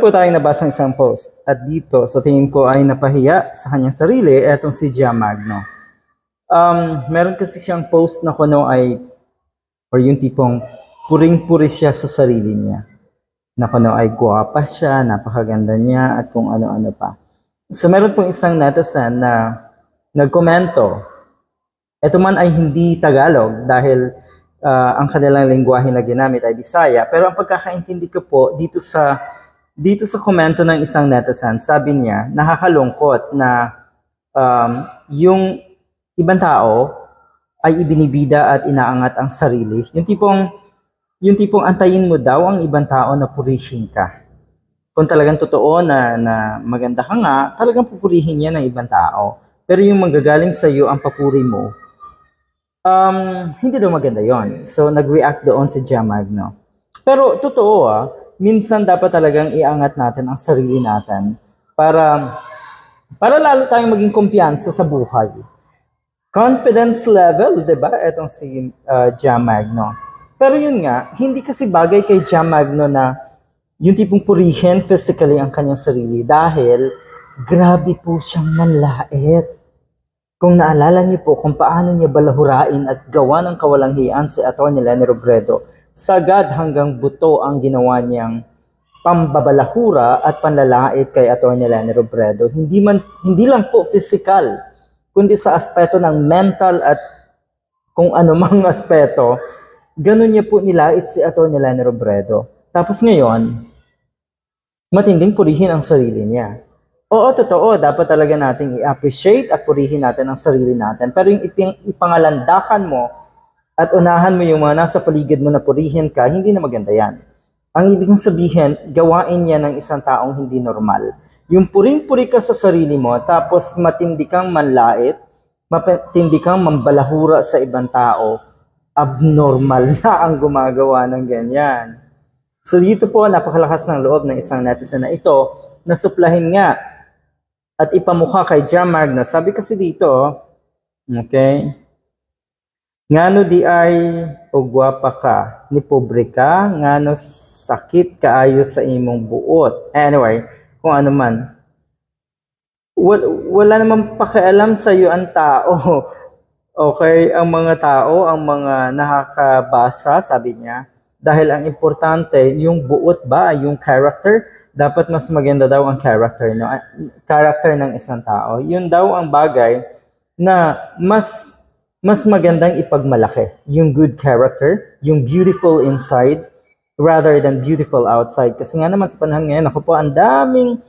Po tayong nabasa ng isang post at dito sa tingin ko ay napahiya sa kanyang sarili etong si Gia Magno. Meron kasi siyang post na kuno ay or yung tipong puring-puri siya sa sarili niya. Na kuno ay guwapa siya, napakaganda niya at kung ano-ano pa. So meron pong isang netizen na nagkomento. Ito man ay hindi Tagalog dahil ang kanilang lengguwahe na ginamit ay Bisaya. Pero ang pagkakaintindi ko po dito sa komento ng isang netizen, sabi niya, nakakalungkot na yung ibang tao ay ibinibida at inaangat ang sarili. Yung tipong antayin mo daw ang ibang tao na purihin ka. Kung talagang totoo na maganda ka nga, talagang pupurihin niya ng ibang tao. Pero yung manggagaling sa iyo ang papuri mo, hindi daw maganda yon. So nag-react doon si Gia Magno. Pero totoo minsan dapat talagang iangat natin ang sarili natin para lalo tayong maging kumpiyansa sa buhay. Confidence level, 'di ba? Etong si Gia Magno. Pero yun nga, hindi kasi bagay kay Gia Magno na yung tipong purihin physically ang kanyang sarili dahil grabe po siyang manlait. Kung naalala niyo po kung paano niya balahurain at gawa ng kawalang-hiyaan si Atty. Leni Robredo, sagad hanggang buto ang ginawa niyang pambabalahura at panlalait kay Atty. Leni Robredo. Hindi lang po physical, kundi sa aspeto ng mental at kung ano mang aspeto, ganun niya po nilait si Atty. Leni Robredo. Tapos ngayon, matinding purihin ang sarili niya. Oo, totoo, dapat talaga nating i-appreciate at purihin natin ang sarili natin. Pero yung ipangalandakan mo at unahan mo yung mga nasa paligid mo na purihin ka, hindi na maganda yan. Ang ibig kong sabihin, gawain niya ng isang taong hindi normal. Yung puring-puri ka sa sarili mo, tapos matindi kang manlait, matindi kang mambalahura sa ibang tao, abnormal na ang gumagawa ng ganyan. So dito po, napakalakas ng loob ng isang netizen na ito, na suplahin nga at ipamukha kay Gia Magno. Sabi kasi dito, okay, ngano di ay ugwapa ka, ni pobre ka, ngano sakit kaayo sa imong buot. Anyway, kung ano man. Wala namang pakialam sa iyo ang tao. Okay, ang mga tao, ang mga nakakabasa, sabi niya, dahil ang importante, yung buot ba, yung character, dapat mas maganda daw ang character, no? Character ng isang tao. Yun daw ang bagay na mas magandang ipagmalaki. Yung good character, yung beautiful inside, rather than beautiful outside. Kasi nga naman sa panahon ngayon, ako po, ang daming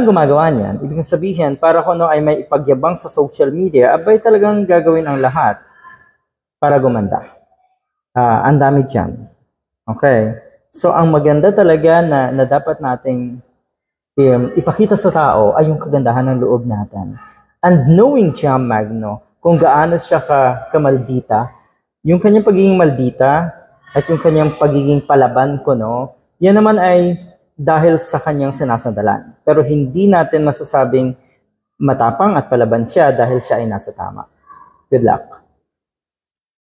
gumagawa niyan. Ibig sabihin, para kung ay may ipagyabang sa social media, abay talagang gagawin ang lahat para gumanda. Ang dami dyan. Okay. So, ang maganda talaga na dapat nating ipakita sa tao ay yung kagandahan ng loob natin. And knowing Gia Magno, kung gaano siya kamaldita, yung kanyang pagiging maldita at yung kanyang pagiging palaban ko, no, yan naman ay dahil sa kanyang sinasandalan. Pero hindi natin masasabing matapang at palaban siya dahil siya ay nasa tama. Good luck.